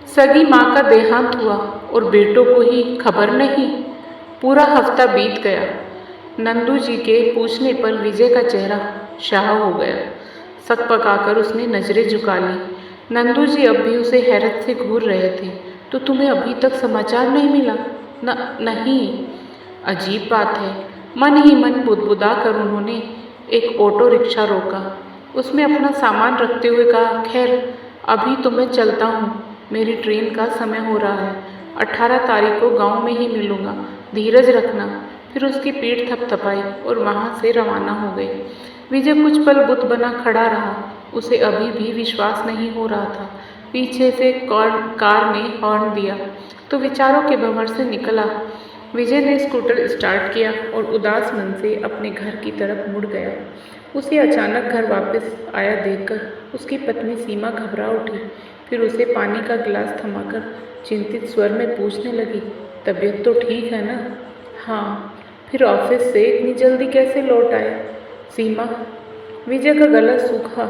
सगी माँ का देहांत हुआ और बेटों को ही खबर नहीं। पूरा हफ्ता बीत गया। नंदू जी के पूछने पर विजय का चेहरा शाह हो गया। सक पकाकर उसने नजरें झुका ली। नंदू जी अब भी उसे हैरत से घूर रहे थे। तो तुम्हें अभी तक समाचार नहीं मिला? नहीं। अजीब बात है। मन ही मन बुदबुदा कर उन्होंने एक ऑटो रिक्शा रोका। उसमें अपना सामान रखते हुए कहा, खैर अभी तो मैं चलता हूँ, मेरी ट्रेन का समय हो रहा है। 18 तारीख को गांव में ही मिलूँगा, धीरज रखना। फिर उसकी पीठ थपथपाई और वहाँ से रवाना हो गई। विजय कुछ पल बुत बना खड़ा रहा। उसे अभी भी विश्वास नहीं हो रहा था। पीछे से कार ने हॉर्न दिया तो विचारों के भंवर से निकला। विजय ने स्कूटर स्टार्ट किया और उदास मन से अपने घर की तरफ मुड़ गया। उसे अचानक घर वापस आया देखकर उसकी पत्नी सीमा घबरा उठी। फिर उसे पानी का गिलास थमाकर चिंतित स्वर में पूछने लगी, तबीयत तो ठीक है ना? हाँ। फिर ऑफिस से इतनी जल्दी कैसे लौट आए? सीमा। विजय का गला सूखा।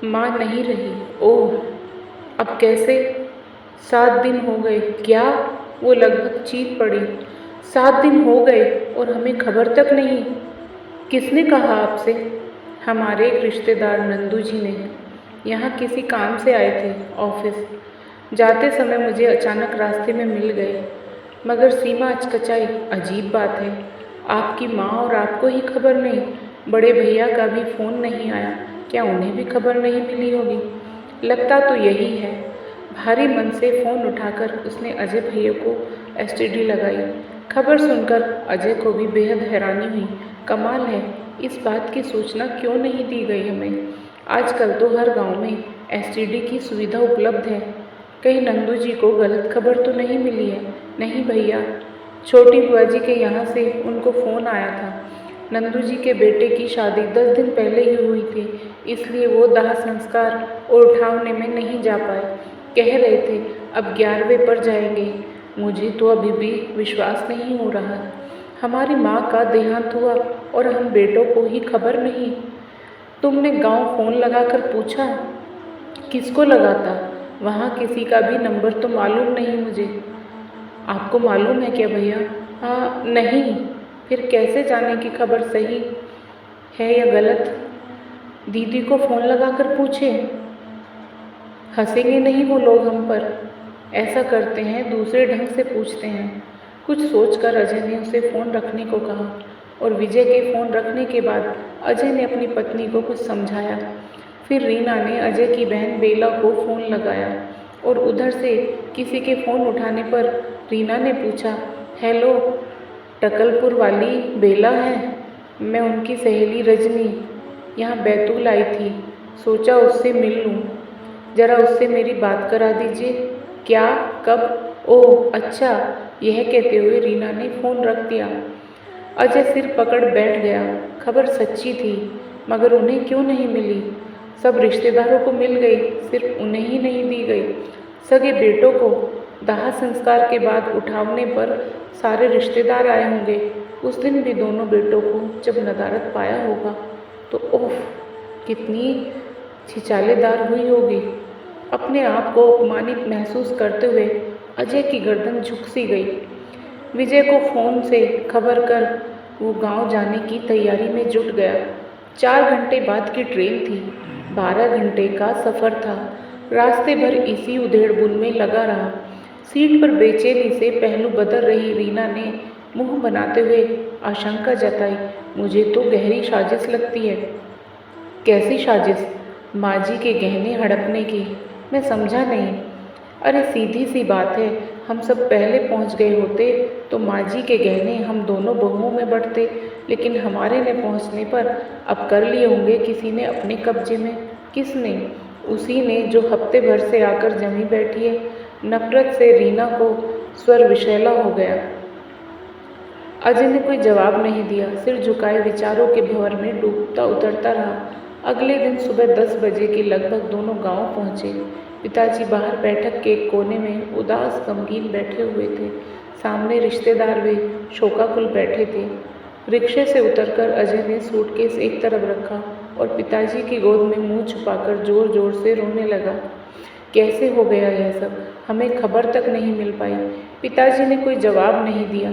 माँ नहीं रही। ओह, अब कैसे? 7 दिन हो गए। क्या? वो लगभग चीख पड़ी। 7 दिन हो गए और हमें खबर तक नहीं। किसने कहा आपसे? हमारे एक रिश्तेदार नंदू जी ने। यहाँ किसी काम से आए थे ऑफिस। जाते समय मुझे अचानक रास्ते में मिल गए। मगर सीमा अचकचाई। अजीब बात है, आपकी माँ और आपको ही खबर नहीं। बड़े भैया का भी फ़ोन नहीं आया। क्या उन्हें भी खबर नहीं मिली होगी? लगता तो यही है। भारी मन से फ़ोन उठाकर उसने अजय भैया को एसटीडी लगाई। खबर सुनकर अजय को भी बेहद हैरानी हुई। कमाल है, इस बात की सूचना क्यों नहीं दी गई हमें? आजकल तो हर गांव में एसटीडी की सुविधा उपलब्ध है। कहीं नंदू जी को गलत खबर तो नहीं मिली है? नहीं भैया, छोटी बुआ जी के यहाँ से उनको फ़ोन आया था। नंदू जी के बेटे की शादी 10 दिन पहले ही हुई थी, इसलिए वो दाह संस्कार और उठावने में नहीं जा पाए। कह रहे थे अब 11वें पर जाएंगे। मुझे तो अभी भी विश्वास नहीं हो रहा। हमारी माँ का देहांत हुआ और हम बेटों को ही खबर नहीं। तुमने गांव फ़ोन लगाकर पूछा? किसको लगाता? वहाँ किसी का भी नंबर तो मालूम नहीं मुझे। आपको मालूम है क्या भैया? हाँ। नहीं। फिर कैसे जाने की खबर सही है या गलत? दीदी को फ़ोन लगाकर पूछे। हंसेंगे नहीं वो लोग हम पर? ऐसा करते हैं, दूसरे ढंग से पूछते हैं। कुछ सोचकर अजय ने उसे फ़ोन रखने को कहा और विजय के फ़ोन रखने के बाद अजय ने अपनी पत्नी को कुछ समझाया। फिर रीना ने अजय की बहन बेला को फ़ोन लगाया और उधर से किसी के फ़ोन उठाने पर रीना ने पूछा, हेलो, टकलपुर वाली बेला है? मैं उनकी सहेली रजनी यहाँ बैतूल आई थी, सोचा उससे मिल लूँ। ज़रा उससे मेरी बात करा दीजिए। क्या? कब? ओह अच्छा। यह कहते हुए रीना ने फ़ोन रख दिया। अजय सिर पकड़ बैठ गया। खबर सच्ची थी, मगर उन्हें क्यों नहीं मिली? सब रिश्तेदारों को मिल गई, सिर्फ उन्हें ही नहीं दी गई। सगे बेटों को दाह संस्कार के बाद उठावने पर सारे रिश्तेदार आए होंगे। उस दिन भी दोनों बेटों को जब नदारद पाया होगा तो ओह, कितनी छिछालेदार हुई होगी। अपने आप को अपमानित महसूस करते हुए अजय की गर्दन झुक सी गई। विजय को फ़ोन से खबर कर वो गांव जाने की तैयारी में जुट गया। 4 घंटे बाद की ट्रेन थी। 12 घंटे का सफ़र था। रास्ते भर इसी उधेड़-बुन में लगा रहा। सीट पर बेचैनी से पहलू बदल रही रीना ने मुंह बनाते हुए आशंका जताई, मुझे तो गहरी साजिश लगती है। कैसी साजिश? माँ जी के गहने हड़पने की। मैं समझा नहीं। अरे सीधी सी बात है, हम सब पहले पहुँच गए होते तो माँ जी के गहने हम दोनों बहुओं में बंटते, लेकिन हमारे ने पहुँचने पर अब कर लिए होंगे किसी ने अपने कब्जे में। किसने? उसी ने जो हफ्ते भर से आकर जमी बैठी है। नफरत से रीना को स्वर विषैला हो गया। अजय ने कोई जवाब नहीं दिया, सिर झुकाए विचारों के भंवर में डूबता उतरता रहा। अगले दिन सुबह 10 बजे के लगभग दोनों गांव पहुंचे। पिताजी बाहर बैठक के एक कोने में उदास गमगीन बैठे हुए थे। सामने रिश्तेदार वे शोकाकुल बैठे थे। रिक्शे से उतरकर अजय ने सूटकेस एक तरफ रखा और पिताजी की गोद में मुंह छुपाकर जोर जोर से रोने लगा। कैसे हो गया यह सब? हमें खबर तक नहीं मिल पाई। पिताजी ने कोई जवाब नहीं दिया।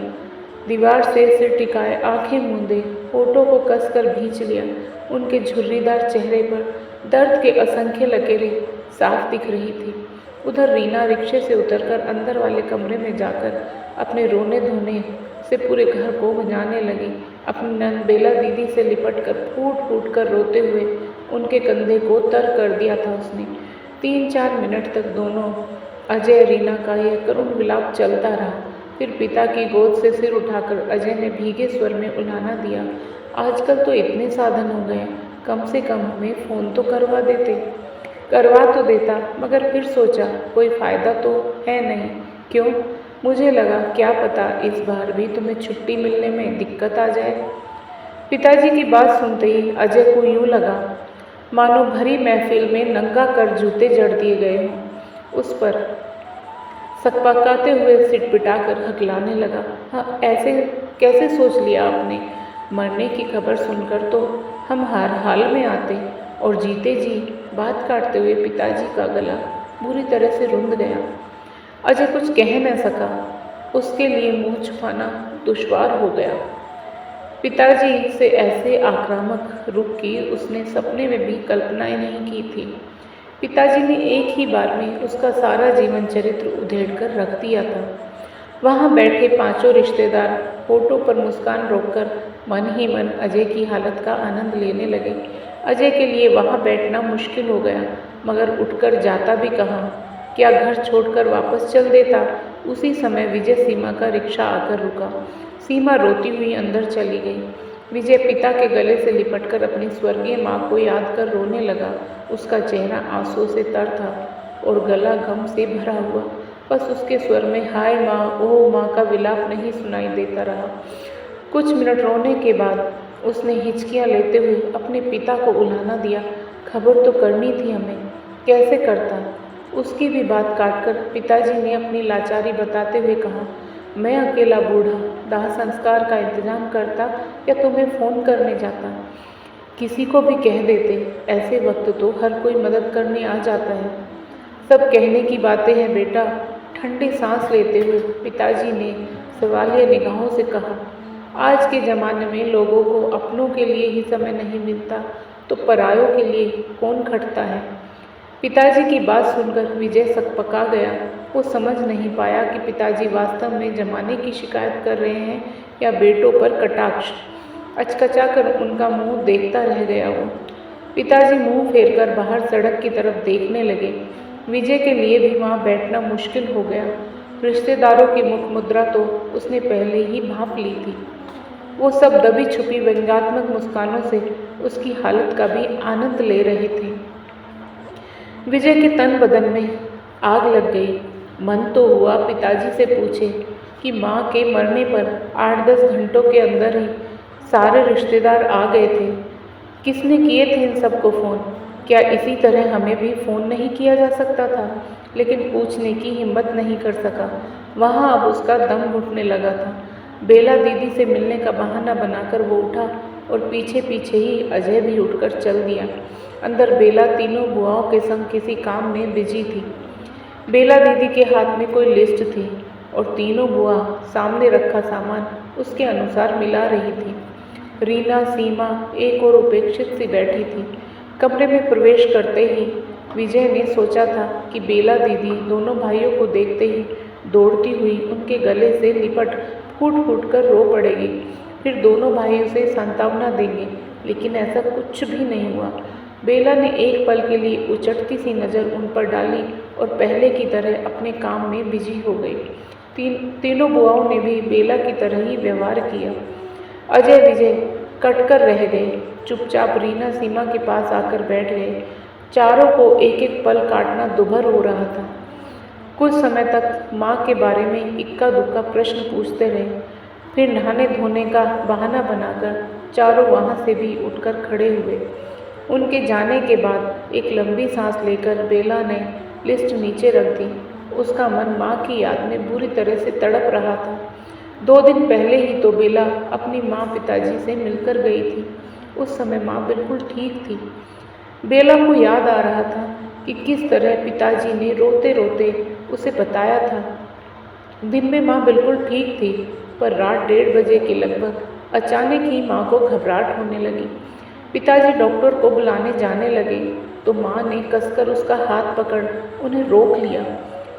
दीवार से सिर टिकाए, आंखें मूंदे, होठों को कसकर भींच लिया। उनके झुर्रीदार चेहरे पर दर्द के असंख्य लकीरें साफ दिख रही थी। उधर रीना रिक्शे से उतरकर अंदर वाले कमरे में जाकर अपने रोने धोने से पूरे घर को बजाने लगी। अपनी नंद बेला दीदी से लिपट कर फूट फूट कर रोते हुए उनके कंधे को तर कर दिया था उसने। 3-4 मिनट तक दोनों अजय रीना का यह करुण विलाप चलता रहा। फिर पिता की गोद से सिर उठाकर अजय ने भीगे स्वर में उलाहना दिया, आजकल तो इतने साधन हो गए, कम से कम हमें फ़ोन तो करवा देते। करवा तो देता, मगर फिर सोचा कोई फ़ायदा तो है नहीं। क्यों? मुझे लगा क्या पता इस बार भी तुम्हें छुट्टी मिलने में दिक्कत आ जाए। पिताजी की बात सुनते ही अजय को यूँ लगा मानो भरी महफिल में नंगा कर जूते जड़ दिए गए हों। उस पर सकपकाते हुए सिटपिटाकर हकलाने लगा। हाँ, ऐसे कैसे सोच लिया आपने? मरने की खबर सुनकर तो हम हर हाल में आते। और जीते जी बात काटते हुए पिताजी का गला बुरी तरह से रुंध गया। अजय कुछ कह न सका। उसके लिए मुंह छुपाना दुश्वार हो गया। पिताजी से ऐसे आक्रामक रुख की उसने सपने में भी कल्पनाएं नहीं की थी। पिताजी ने एक ही बार में उसका सारा जीवन चरित्र उधेड़ कर रख दिया था। वहाँ बैठे पांचों रिश्तेदार होठों पर मुस्कान रोककर मन ही मन अजय की हालत का आनंद लेने लगे। अजय के लिए वहाँ बैठना मुश्किल हो गया, मगर उठकर जाता भी कहाँ? क्या घर छोड़कर वापस चल देता? उसी समय विजय सीमा का रिक्शा आकर रुका। सीमा रोती हुई अंदर चली गई। विजय पिता के गले से लिपटकर अपनी स्वर्गीय माँ को याद कर रोने लगा। उसका चेहरा आंसुओं से तर था और गला गम से भरा हुआ। बस उसके स्वर में हाय माँ, ओह माँ का विलाप नहीं सुनाई देता रहा। कुछ मिनट रोने के बाद उसने हिचकियाँ लेते हुए अपने पिता को उलाहना दिया, खबर तो करनी थी हमें, कैसे करता? उसकी भी बात काटकर पिताजी ने अपनी लाचारी बताते हुए कहा, मैं अकेला बूढ़ा दाह संस्कार का इंतजाम करता या तुम्हें फ़ोन करने जाता? किसी को भी कह देते। ऐसे वक्त तो हर कोई मदद करने आ जाता है। सब कहने की बातें हैं बेटा। ठंडी सांस लेते हुए पिताजी ने सवालिया निगाहों से कहा, आज के ज़माने में लोगों को अपनों के लिए ही समय नहीं मिलता तो परायों के लिए कौन खटता है? पिताजी की बात सुनकर विजय सकपका गया। वो समझ नहीं पाया कि पिताजी वास्तव में जमाने की शिकायत कर रहे हैं या बेटों पर कटाक्ष। अचकचाकर उनका मुंह देखता रह गया वो। पिताजी मुंह फेरकर बाहर सड़क की तरफ देखने लगे। विजय के लिए भी वहाँ बैठना मुश्किल हो गया। रिश्तेदारों की मुख मुद्रा तो उसने पहले ही भांप ली थी। वो सब दबी छुपी व्यंग्यात्मक मुस्कानों से उसकी हालत का भी आनंद ले रहे थे। विजय के तन बदन में आग लग गई। मन तो हुआ पिताजी से पूछे कि माँ के मरने पर 8-10 घंटों के अंदर ही सारे रिश्तेदार आ गए थे। किसने किए थे इन सबको फ़ोन? क्या इसी तरह हमें भी फ़ोन नहीं किया जा सकता था? लेकिन पूछने की हिम्मत नहीं कर सका। वहाँ अब उसका दम घुटने लगा था। बेला दीदी से मिलने का बहाना बनाकर वो उठा और पीछे पीछे ही अजय भी उठकर चल दिया। अंदर बेला तीनों बुआओं के संग किसी काम में बिजी थी। बेला दीदी के हाथ में कोई लिस्ट थी और तीनों बुआ सामने रखा सामान उसके अनुसार मिला रही थी। रीना, सीमा एक और उपेक्षित सी बैठी थी। कमरे में प्रवेश करते ही विजय ने सोचा था कि बेला दीदी दोनों भाइयों को देखते ही दौड़ती हुई उनके गले से लिपट फूट फूट कर रो पड़ेगी, फिर दोनों भाई उसे सांत्वना देंगे, लेकिन ऐसा कुछ भी नहीं हुआ। बेला ने एक पल के लिए उचटती सी नज़र उन पर डाली और पहले की तरह अपने काम में बिजी हो गई। तीनों बुआओं ने भी बेला की तरह ही व्यवहार किया। अजय विजय कटकर रह गए। चुपचाप रीना सीमा के पास आकर बैठ गए। चारों को एक एक पल काटना दुभर हो रहा था। कुछ समय तक माँ के बारे में इक्का दुक्का प्रश्न पूछते रहे। फिर नहाने धोने का बहाना बनाकर चारों वहाँ से भी उठकर खड़े हुए। उनके जाने के बाद एक लंबी सांस लेकर बेला ने लिस्ट नीचे रख दी। उसका मन माँ की याद में बुरी तरह से तड़प रहा था। 2 दिन पहले ही तो बेला अपनी माँ पिताजी से मिलकर गई थी। उस समय माँ बिल्कुल ठीक थी। बेला को याद आ रहा था कि किस तरह पिताजी ने रोते रोते उसे बताया था। दिन में माँ बिल्कुल ठीक थी, पर रात 1:30 बजे के लगभग अचानक ही माँ को घबराहट होने लगी। पिताजी डॉक्टर को बुलाने जाने लगे तो माँ ने कसकर उसका हाथ पकड़ उन्हें रोक लिया।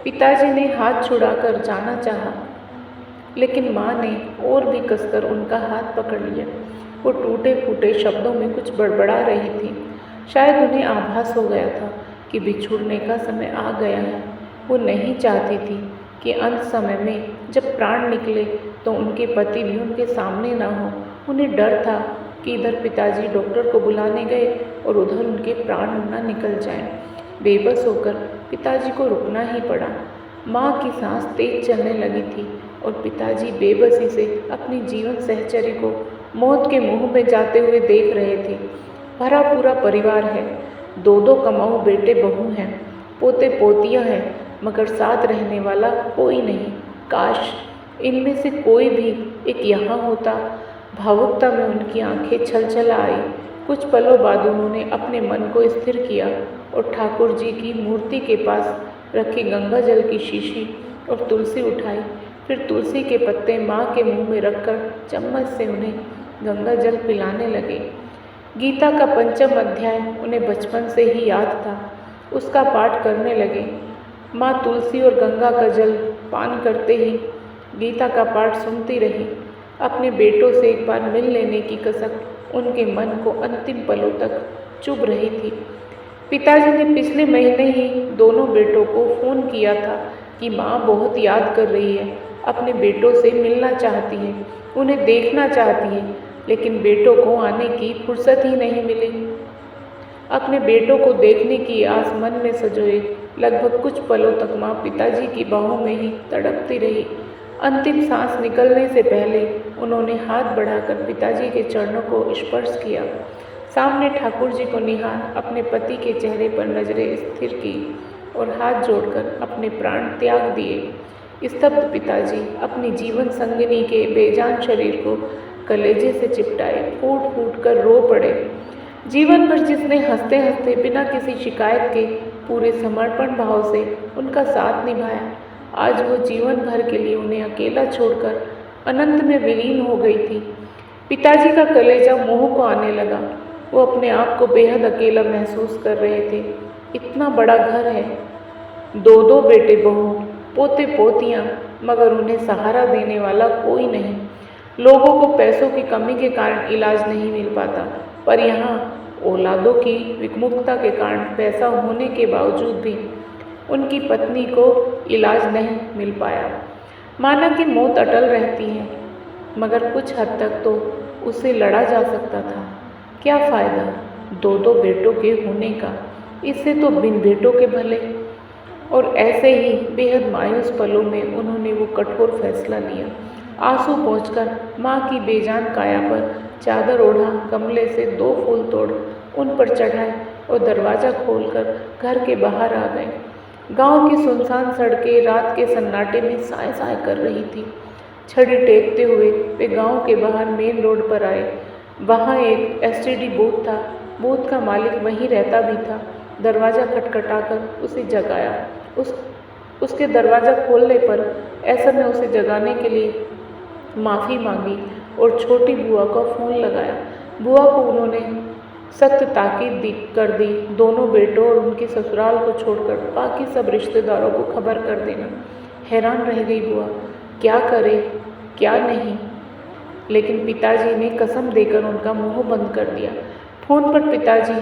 पिताजी ने हाथ छुड़ाकर जाना चाहा, लेकिन माँ ने और भी कसकर उनका हाथ पकड़ लिया। वो टूटे फूटे शब्दों में कुछ बड़बड़ा रही थी। शायद उन्हें आभास हो गया था कि बिछुड़ने का समय आ गया है। वो नहीं चाहती थी कि अंत समय में जब प्राण निकले तो उनके पति भी उनके सामने ना हो। उन्हें डर था कि इधर पिताजी डॉक्टर को बुलाने गए और उधर उनके प्राण ना निकल जाएं। बेबस होकर पिताजी को रुकना ही पड़ा। माँ की सांस तेज चलने लगी थी और पिताजी बेबसी से अपनी जीवन सहचरी को मौत के मुंह में जाते हुए देख रहे थे। भरा पूरा परिवार है, 2-2 कमाऊ बेटे बहू हैं, पोते पोतियां हैं, मगर साथ रहने वाला कोई नहीं। काश इनमें से कोई भी एक यहाँ होता। भावुकता में उनकी आंखें छलछला आई। कुछ पलों बाद उन्होंने अपने मन को स्थिर किया और ठाकुर जी की मूर्ति के पास रखी गंगा जल की शीशी और तुलसी उठाई। फिर तुलसी के पत्ते माँ के मुंह में रखकर चम्मच से उन्हें गंगा जल पिलाने लगे। गीता का 5वां अध्याय उन्हें बचपन से ही याद था। उसका पाठ करने लगे। माँ तुलसी और गंगा का जल पान करते ही गीता का पाठ सुनती रही। अपने बेटों से एक बार मिल लेने की कसक उनके मन को अंतिम पलों तक चुभ रही थी। पिताजी ने पिछले महीने ही दोनों बेटों को फ़ोन किया था कि माँ बहुत याद कर रही है, अपने बेटों से मिलना चाहती है, उन्हें देखना चाहती है, लेकिन बेटों को आने की फुर्सत ही नहीं मिली। अपने बेटों को देखने की आस मन में सजोए लगभग कुछ पलों तक माँ पिताजी की बाहों में ही तड़पती रही। अंतिम सांस निकलने से पहले उन्होंने हाथ बढ़ाकर पिताजी के चरणों को स्पर्श किया। सामने ठाकुर जी को निहार अपने पति के चेहरे पर नजरें स्थिर की और हाथ जोड़कर अपने प्राण त्याग दिए। स्तब्ध पिताजी अपनी जीवन संगिनी के बेजान शरीर को कलेजे से चिपटाए फूट फूट कर रो पड़े। जीवन भर जिसने हंसते हंसते बिना किसी शिकायत के पूरे समर्पण भाव से उनका साथ निभाया, आज वो जीवन भर के लिए उन्हें अकेला छोड़कर अनंत में विलीन हो गई थी। पिताजी का कलेजा मुंह को आने लगा। वो अपने आप को बेहद अकेला महसूस कर रहे थे। इतना बड़ा घर है, 2-2 बेटे बहू, पोते पोतियाँ, मगर उन्हें सहारा देने वाला कोई नहीं। लोगों को पैसों की कमी के कारण इलाज नहीं मिल पाता, पर यहाँ औलादों की विमुखता के कारण पैसा होने के बावजूद भी उनकी पत्नी को इलाज नहीं मिल पाया। माना कि मौत अटल रहती है, मगर कुछ हद तक तो उससे लड़ा जा सकता था। क्या फ़ायदा 2-2 बेटों के होने का, इससे तो बिन बेटों के भले। और ऐसे ही बेहद मायूस पलों में उन्होंने वो कठोर फैसला लिया। आंसू पोंछकर माँ की बेजान काया पर चादर ओढ़ा, गमले से 2 फूल तोड़ उन पर चढ़ाए और दरवाज़ा खोलकर घर के बाहर आ गए। गांव की सुनसान सड़कें रात के सन्नाटे में साए साए कर रही थी। छड़ी टेकते हुए वे गांव के बाहर मेन रोड पर आए। वहाँ एक एसटीडी बूथ था। बूथ का मालिक वहीं रहता भी था। दरवाज़ा खटखटाकर उसे जगाया। उसके दरवाज़ा खोलने पर ऐसा ने उसे जगाने के लिए माफ़ी मांगी और छोटी बुआ को फ़ोन लगाया। बुआ को उन्होंने सख्त ताकीद कर दी, दोनों बेटों और उनके ससुराल को छोड़कर बाकी सब रिश्तेदारों को खबर कर देना। हैरान रह गई बुआ, क्या करे क्या नहीं, लेकिन पिताजी ने कसम देकर उनका मुंह बंद कर दिया। फ़ोन पर पिताजी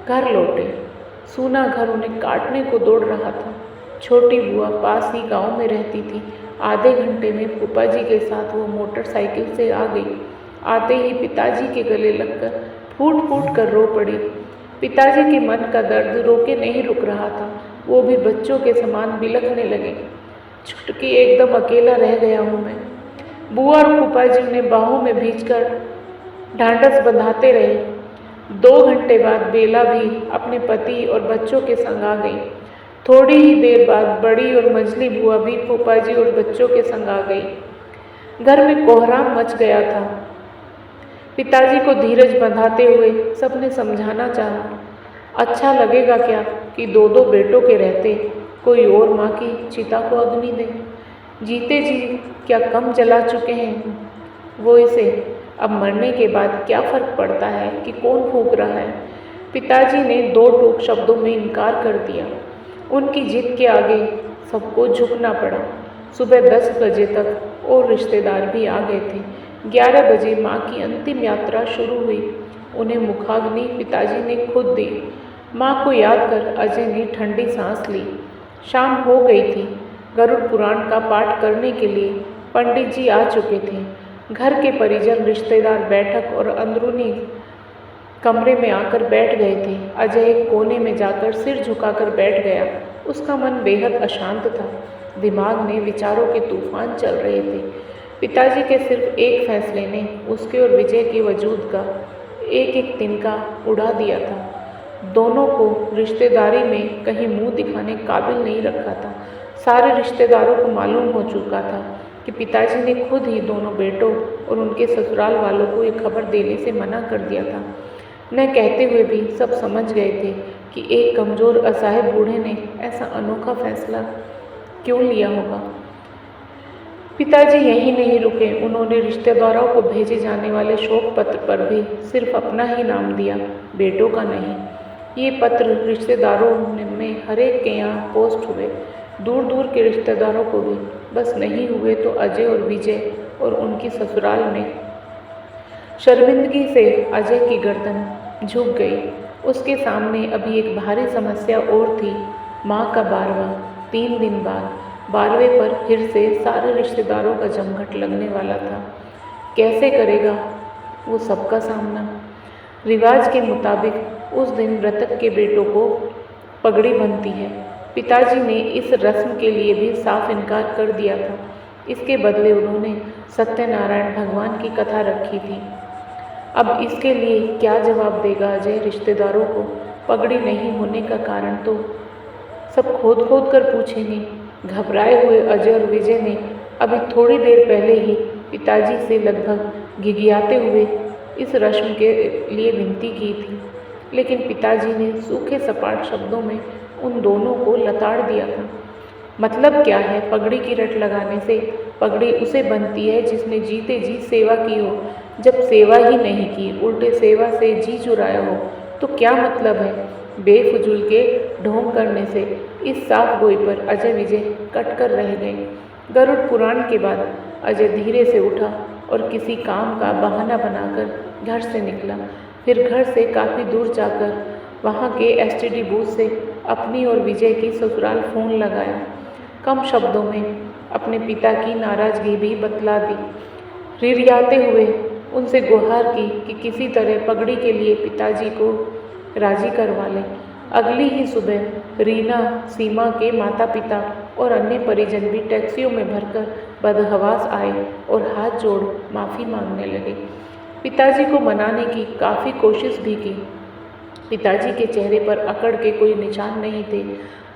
घर लौटे। सूना घर उन्हें काटने को दौड़ रहा था। छोटी बुआ पास ही गांव में रहती थी। आधे घंटे में फूफा जी के साथ वो मोटरसाइकिल से आ गई। आते ही पिताजी के गले लगकर फूट फूट कर रो पड़ी। पिताजी के मन का दर्द रोके नहीं रुक रहा था। वो भी बच्चों के समान बिलखने लगे। छुटकी एकदम अकेला रह गया हूँ मैं। बुआ और फूफा जी उन्हें बाहों में भींचकर ढांढस बंधाते रहे। 2 घंटे बाद बेला भी अपने पति और बच्चों के संग आ गई। थोड़ी ही देर बाद बड़ी और मझली बुआ भी फूफा जी और बच्चों के संग आ गई। घर में कोहराम मच गया था। पिताजी को धीरज बंधाते हुए सबने समझाना चाहा। अच्छा लगेगा क्या कि दो दो बेटों के रहते कोई और माँ की चिता को अग्नि दे। जीते जी क्या कम जला चुके हैं वो इसे, अब मरने के बाद क्या फर्क पड़ता है कि कौन फूंक रहा है। पिताजी ने दो टूक शब्दों में इनकार कर दिया। उनकी जिद के आगे सबको झुकना पड़ा। सुबह 10 बजे तक और रिश्तेदार भी आ गए थे। 11 बजे माँ की अंतिम यात्रा शुरू हुई। उन्हें मुखाग्नि पिताजी ने खुद दी। माँ को याद कर अजय ने ठंडी सांस ली। शाम हो गई थी। गरुड़ पुराण का पाठ करने के लिए पंडित जी आ चुके थे। घर के परिजन रिश्तेदार बैठक और अंदरूनी कमरे में आकर बैठ गए थे। अजय एक कोने में जाकर सिर झुकाकर बैठ गया। उसका मन बेहद अशांत था। दिमाग में विचारों के तूफान चल रहे थे। पिताजी के सिर्फ एक फैसले ने उसके और विजय के वजूद का एक एक तिनका उड़ा दिया था। दोनों को रिश्तेदारी में कहीं मुंह दिखाने काबिल नहीं रखा था। सारे रिश्तेदारों को मालूम हो चुका था कि पिताजी ने खुद ही दोनों बेटों और उनके ससुराल वालों को ये खबर देने से मना कर दिया था। न कहते हुए भी सब समझ गए थे कि एक कमज़ोर असहाय बूढ़े ने ऐसा अनोखा फैसला क्यों लिया होगा। पिताजी यहीं नहीं रुके। उन्होंने रिश्तेदारों को भेजे जाने वाले शोक पत्र पर भी सिर्फ अपना ही नाम दिया, बेटों का नहीं। ये पत्र रिश्तेदारों में हर एक के यहाँ पोस्ट हुए, दूर दूर के रिश्तेदारों को भी। बस नहीं हुए तो अजय और विजय और उनकी ससुराल में। शर्मिंदगी से अजय की गर्दन झुक गई। उसके सामने अभी एक भारी समस्या और थी, माँ का बारवा। 3 दिन बाद 12वें पर फिर से सारे रिश्तेदारों का जमघट लगने वाला था। कैसे करेगा वो सबका सामना। रिवाज के मुताबिक उस दिन मृतक के बेटों को पगड़ी बनती है। पिताजी ने इस रस्म के लिए भी साफ इनकार कर दिया था। इसके बदले उन्होंने सत्यनारायण भगवान की कथा रखी थी। अब इसके लिए क्या जवाब देगा अजय रिश्तेदारों को। पगड़ी नहीं होने का कारण तो सब खोद खोद कर पूछेंगे। घबराए हुए अजय और विजय ने अभी थोड़ी देर पहले ही पिताजी से लगभग घिघियाते हुए इस रस्म के लिए विनती की थी, लेकिन पिताजी ने सूखे सपाट शब्दों में उन दोनों को लताड़ दिया था। मतलब क्या है पगड़ी की रट लगाने से? पगड़ी उसे बनती है जिसने जीते जी सेवा की हो। जब सेवा ही नहीं की, उल्टे सेवा से जी चुराया हो, तो क्या मतलब है बेफजूल के ढोंग करने से। इस साफ गोई पर अजय विजय कट कर रह गए। गरुड़ पुराण के बाद अजय धीरे से उठा और किसी काम का बहाना बनाकर घर से निकला। फिर घर से काफ़ी दूर जाकर वहाँ के एसटीडी बूथ से अपनी और विजय की ससुराल फ़ोन लगाया। कम शब्दों में अपने पिता की नाराज़गी भी बतला दी। रिरियाते हुए उनसे गुहार की कि किसी तरह पगड़ी के लिए पिताजी को राज़ी करवा लें। अगली ही सुबह रीना, सीमा के माता पिता और अन्य परिजन भी टैक्सियों में भरकर बदहवास आए और हाथ जोड़ माफ़ी मांगने लगे। पिताजी को मनाने की काफ़ी कोशिश भी की। पिताजी के चेहरे पर अकड़ के कोई निशान नहीं थे।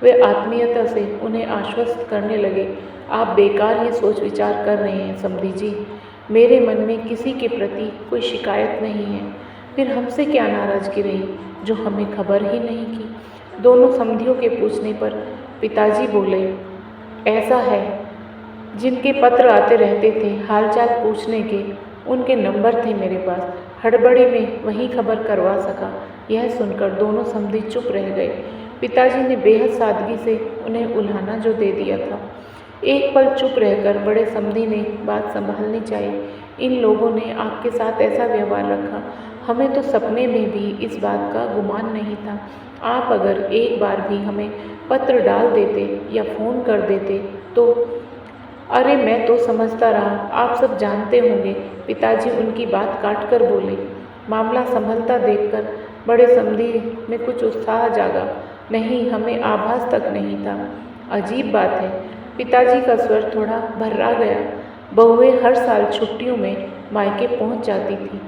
वे आत्मीयता से उन्हें आश्वस्त करने लगे। आप बेकार ही सोच विचार कर रहे हैं समधी जी। मेरे मन में किसी के प्रति कोई शिकायत नहीं है। फिर हमसे क्या नाराज़गी रही जो हमें खबर ही नहीं की। दोनों समधियों के पूछने पर पिताजी बोले, ऐसा है, जिनके पत्र आते रहते थे हालचाल पूछने के, उनके नंबर थे मेरे पास। हड़बड़ी में वही खबर करवा सका। यह सुनकर दोनों समधी चुप रह गए। पिताजी ने बेहद सादगी से उन्हें उल्हाना जो दे दिया था। एक पल चुप रहकर बड़े समधी ने बात संभालनी चाहिए। इन लोगों ने आपके साथ ऐसा व्यवहार रखा, हमें तो सपने में भी इस बात का गुमान नहीं था। आप अगर एक बार भी हमें पत्र डाल देते या फ़ोन कर देते तो। अरे मैं तो समझता रहा, आप सब जानते होंगे। पिताजी उनकी बात काट कर बोले। मामला संभलता देखकर बड़े समधी में कुछ उत्साह जागा। नहीं, हमें आभास तक नहीं था। अजीब बात है, पिताजी का स्वर थोड़ा भर्रा गया। बहुएं हर साल छुट्टियों में मायके पहुंच जाती थी।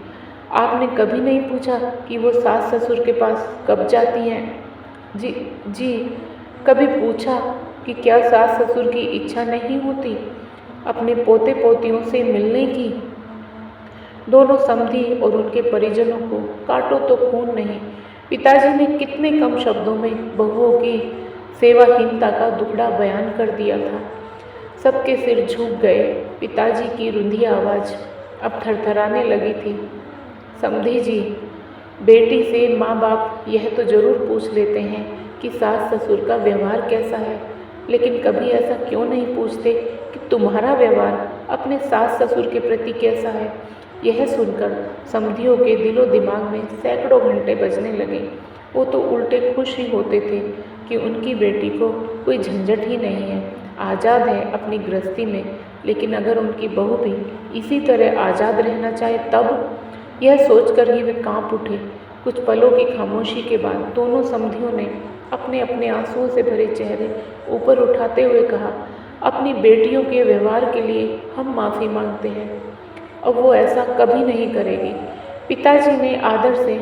आपने कभी नहीं पूछा कि वो सास ससुर के पास कब जाती हैं? जी, कभी पूछा कि क्या सास ससुर की इच्छा नहीं होती अपने पोते पोतियों से मिलने की? दोनों समधी और उनके परिजनों को काटो तो खून नहीं, पिताजी ने कितने कम शब्दों में बहुओं की सेवाहीनता का दुखड़ा बयान कर दिया था। सबके सिर झुक गए। पिताजी की रुंधी आवाज़ अब थरथराने लगी थी। समधी जी, बेटी से माँ बाप यह तो ज़रूर पूछ लेते हैं कि सास ससुर का व्यवहार कैसा है, लेकिन कभी ऐसा क्यों नहीं पूछते कि तुम्हारा व्यवहार अपने सास ससुर के प्रति कैसा है। यह सुनकर समधियों के दिलो दिमाग में सैकड़ों घंटे बजने लगे। वो तो उल्टे खुश ही होते थे कि उनकी बेटी को कोई झंझट ही नहीं है, आज़ाद है अपनी गृहस्थी में। लेकिन अगर उनकी बहू भी इसी तरह आज़ाद रहना चाहे तब, यह सोचकर ही वे कांप उठे। कुछ पलों की खामोशी के बाद दोनों समधियों ने अपने अपने आंसुओं से भरे चेहरे ऊपर उठाते हुए कहा, अपनी बेटियों के व्यवहार के लिए हम माफ़ी मांगते हैं। अब वो ऐसा कभी नहीं करेगी। पिताजी ने आदर से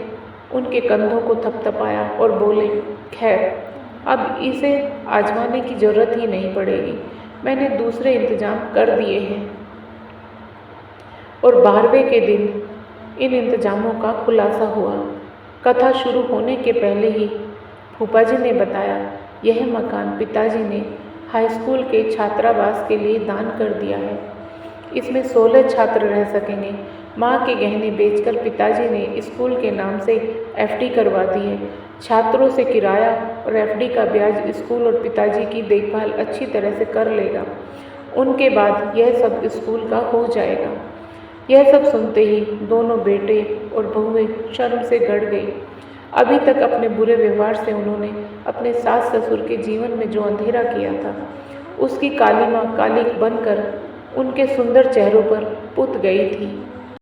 उनके कंधों को थपथपाया और बोले, खैर, अब इसे आजमाने की ज़रूरत ही नहीं पड़ेगी। मैंने दूसरे इंतजाम कर दिए हैं। और 12वें के दिन इन इंतजामों का खुलासा हुआ। कथा शुरू होने के पहले ही फूफा जी ने बताया, यह मकान पिताजी ने हाई स्कूल के छात्रावास के लिए दान कर दिया है। इसमें 16 छात्र रह सकेंगे। माँ के गहने बेचकर पिताजी ने स्कूल के नाम से एफडी करवा दी है। छात्रों से किराया और एफडी का ब्याज स्कूल और पिताजी की देखभाल अच्छी तरह से कर लेगा। उनके बाद यह सब स्कूल का हो जाएगा। यह सब सुनते ही दोनों बेटे और बहुएं शर्म से गड़ गई। अभी तक अपने बुरे व्यवहार से उन्होंने अपने सास ससुर के जीवन में जो अंधेरा किया था, उसकी कालिमा कालिक बनकर उनके सुंदर चेहरों पर पुत गई थी।